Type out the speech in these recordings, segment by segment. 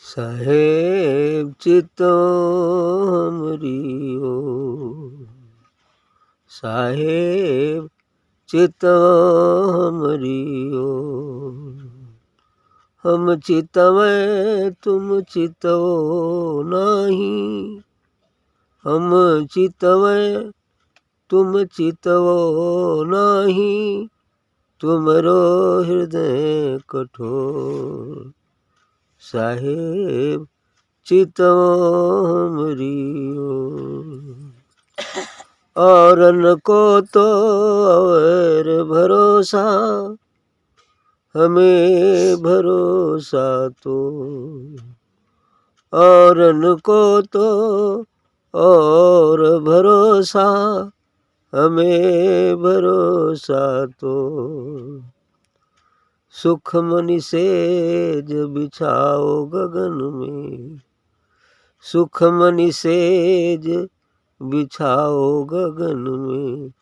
साहेब चितो हमरी ओर, साहेब चितो हमरी ओर। हम चितवै तुम चितवो नाही, हम चितवै तुम चितवो नाही। तुमरो हृदय कठोर, साहेब चितवो हमरी ओर। औरन को तो और भरोसा, हमें भरोसा तो। औरन को तो और भरोसा, हमें भरोसा तो। सुख मनि सेज बिछाओ गगन में, सुख मनि सेज बिछाओ गगन में।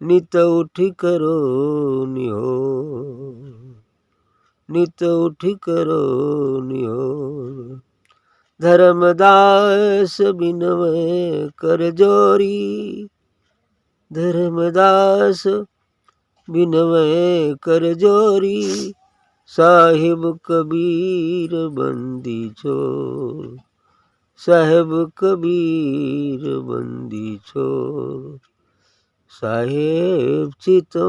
नित उठि करो निहोर, नित उठि करो निहोर। धर्मदास बिनवै कर जोरी, धर्मदास बिनवै कर जोरी। साहिब कबीर बंदी छोर, साहेब कबीर बंदी छोर। साहेब चितो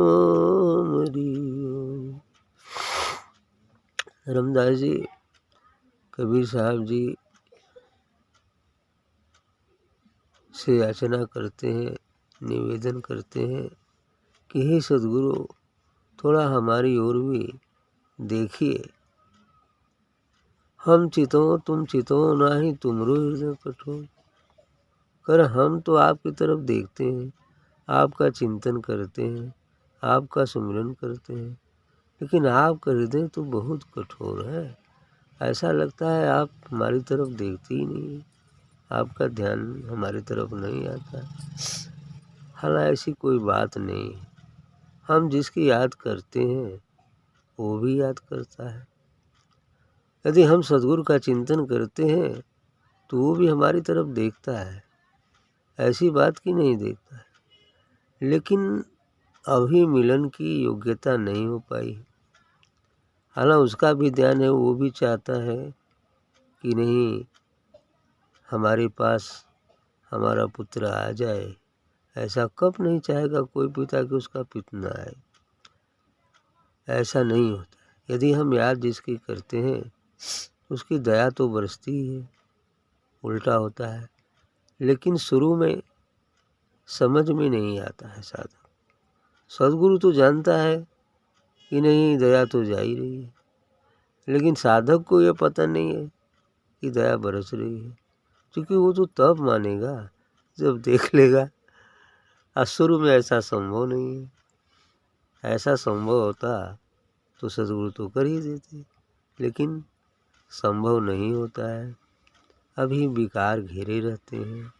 हमरी ओर। धर्मदास जी कबीर साहब जी से याचना करते हैं, निवेदन करते हैं कि हे सद्गुरु, थोड़ा हमारी ओर भी देखिए। हम चितो तुम चितो नाही, तुमरो हृदय कठोर। कर हम तो आपकी तरफ देखते हैं, आपका चिंतन करते हैं, आपका सुमिरन करते हैं, लेकिन आपका हृदय तो बहुत कठोर है। ऐसा लगता है आप हमारी तरफ देखते ही नहीं, आपका ध्यान हमारी तरफ नहीं आता। हालांकि ऐसी कोई बात नहीं है, हम जिसकी याद करते हैं वो भी याद करता है। यदि हम सद्गुरु का चिंतन करते हैं तो वो भी हमारी तरफ देखता है, ऐसी बात की नहीं देखता है। लेकिन अभी मिलन की योग्यता नहीं हो पाई। हालांकि उसका भी ध्यान है, वो भी चाहता है कि नहीं हमारे पास हमारा पुत्र आ जाए। ऐसा कब नहीं चाहेगा कोई पिता कि उसका पुत्र न आए, ऐसा नहीं होता। यदि हम याद जिसकी करते हैं उसकी दया तो बरसती ही है, उल्टा होता है। लेकिन शुरू में समझ में नहीं आता है साधक। सद्गुरु तो जानता है कि नहीं दया तो जा ही रही है, लेकिन साधक को ये पता नहीं है कि दया बरस रही है, क्योंकि वो तो तब मानेगा जब देख लेगा। और शुरू में ऐसा संभव नहीं है। ऐसा संभव होता तो सद्गुरु तो कर ही देते, लेकिन संभव नहीं होता है। अभी विकार घेरे रहते हैं,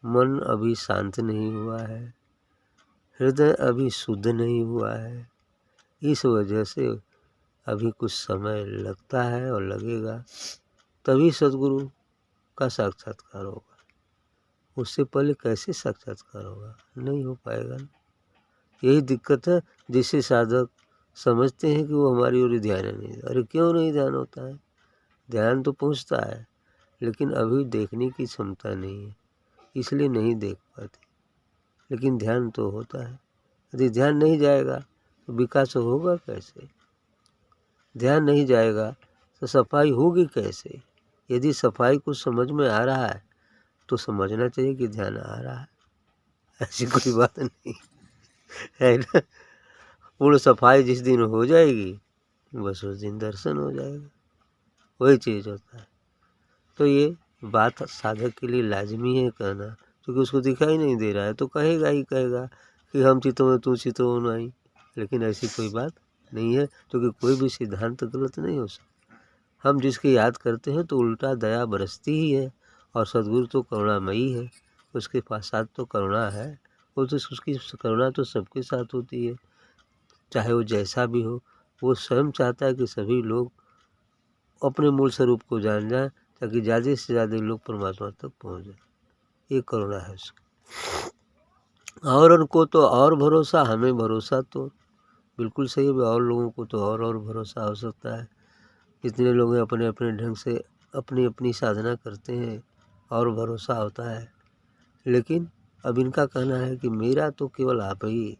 मन अभी शांत नहीं हुआ है, हृदय अभी शुद्ध नहीं हुआ है। इस वजह से अभी कुछ समय लगता है और लगेगा, तभी सद्गुरु का साक्षात्कार होगा। उससे पहले कैसे साक्षात्कार होगा? नहीं हो पाएगा ना। यही दिक्कत है, जिससे साधक समझते हैं कि वो हमारी ओर ध्यान नहीं दे। अरे क्यों नहीं ध्यान होता है? ध्यान तो पहुँचता है, लेकिन अभी देखने की क्षमता नहीं है, इसलिए नहीं देख पाते। लेकिन ध्यान तो होता है। यदि ध्यान नहीं जाएगा तो विकास होगा कैसे? ध्यान नहीं जाएगा तो सफाई होगी कैसे? यदि सफाई कुछ समझ में आ रहा है तो समझना चाहिए कि ध्यान आ रहा है, ऐसी कोई बात नहीं है ना। पूर्ण सफाई जिस दिन हो जाएगी बस उस दिन दर्शन हो जाएगा, वही चीज़ होता है। तो ये बात साधक के लिए लाजमी है कहना, क्योंकि उसको दिखाई नहीं दे रहा है तो कहेगा ही कहेगा कि हम चितो में तू चितो नहीं। लेकिन ऐसी कोई बात नहीं है, क्योंकि कोई भी सिद्धांत गलत नहीं हो सकता। हम जिसकी याद करते हैं तो उल्टा दया बरसती ही है, और सद्गुरु तो करुणामयी है, उसके पास साथ तो करुणा है। वो तो उसकी करुणा तो सबके साथ होती है, चाहे वो जैसा भी हो। वो स्वयं चाहता है कि सभी लोग अपने मूल स्वरूप को जान जाएं, ताकि ज़्यादा से ज़्यादा लोग परमात्मा तक पहुँच जाए। ये करुणा है उसकी। और उनको तो और भरोसा, हमें भरोसा तो बिल्कुल सही है, और लोगों को तो और भरोसा हो सकता है। इतने लोग अपने अपने ढंग से अपनी अपनी साधना करते हैं और भरोसा होता है। लेकिन अब इनका कहना है कि मेरा तो केवल आप ही,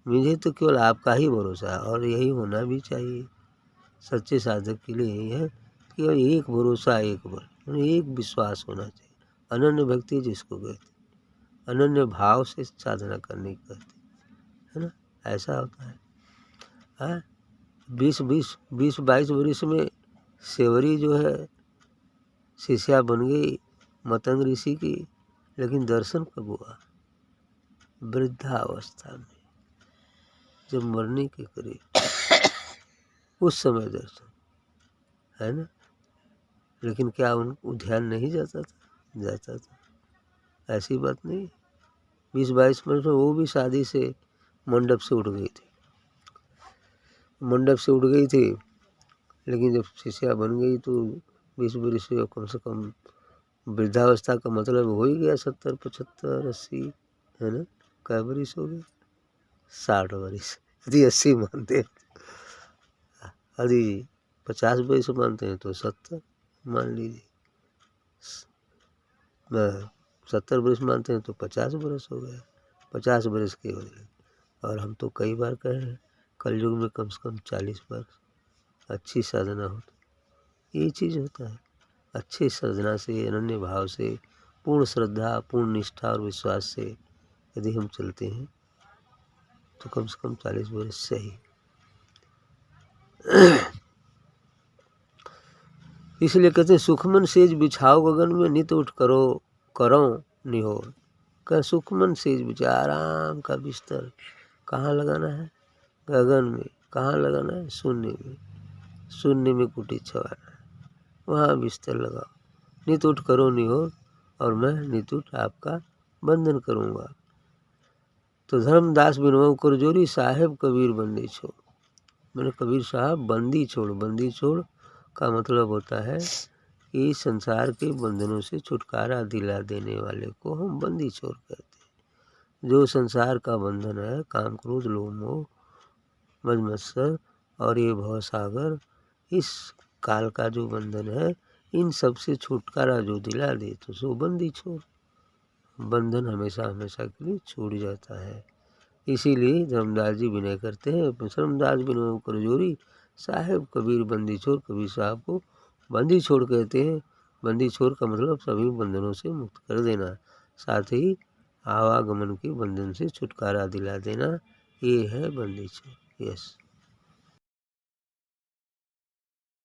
मुझे तो केवल आपका ही भरोसा है, और यही होना भी चाहिए। सच्चे साधक के लिए यही है कि एक भरोसा, एक बल, एक विश्वास होना चाहिए। अनन्य भक्ति जिसको कहते, अनन्य भाव से साधना करने की कहते, है ना। ऐसा होता है। 20-22 वर्ष में सेवरी जो है शिष्या बन गई मतंग ऋषि की, लेकिन दर्शन कब हुआ? वृद्धावस्था में, जब मरने के करीब, उस समय दर्शन, है ना। लेकिन क्या उनको ध्यान नहीं जाता था? जाता था, ऐसी बात नहीं। 20-22 वर्ष में वो भी शादी से मंडप से उठ गई थी, मंडप से उठ गई थी। लेकिन जब शिष्या बन गई तो 20 वर्ष से कम से कम, वृद्धावस्था का मतलब हो ही गया 70, 75, 80, है ना। कै वर्ष हो गए? 60 वर्ष। यदि 80 मानते हैं, यदि 50 वर्ष मानते हैं तो 70 मान लीजिए, 70 वर्ष मानते हैं तो 50 वर्ष हो गया। 50 वर्ष केवल। और हम तो कई बार कहे हैं, कलयुग में कम से कम 40 वर्ष अच्छी साधना हो तो ये चीज़ होता है। अच्छे साधना से, अनन्य भाव से, पूर्ण श्रद्धा, पूर्ण निष्ठा और विश्वास से यदि हम चलते हैं तो कम से कम 40 वर्ष सही। इसलिए कहते हैं सुखमन सेज बिछाओ गगन में, नित उठ करो निहोर। कह सुखमन सेज बिछा, आराम का बिस्तर कहाँ लगाना है? गगन में। कहाँ लगाना है? शून्य में। शून्य में कुटी छवाना है, वहाँ बिस्तर लगाओ। नित उठ करो निहोर, और मैं नित उठ आपका बंधन करूँगा। तो धर्मदास बिनवऊ कर जोरी, साहेब कबीर बंदी छोड़। मैंने कबीर साहब बंदी छोड़। बंदी छोड़ का मतलब होता है कि संसार के बंधनों से छुटकारा दिला देने वाले को हम बंदी छोड़ कहते हैं। जो संसार का बंधन है, काम क्रोध लोभ मोह मद मत्सर और ये भवसागर, इस काल का जो बंधन है, इन सब से छुटकारा जो दिला दे तो सो बंदी छोड़। बंधन हमेशा हमेशा के लिए छूट जाता है। इसीलिए धर्मदास जी विनय करते हैं, धर्मदास बिनवऊ कर जोरी, साहेब कबीर बंदी छोड़। कबीर साहब को बंदी छोड़ कहते हैं। बंदी छोड़ का मतलब सभी बंधनों से मुक्त कर देना, साथ ही आवागमन के बंधन से छुटकारा दिला देना, ये है बंदी छोड़। यस।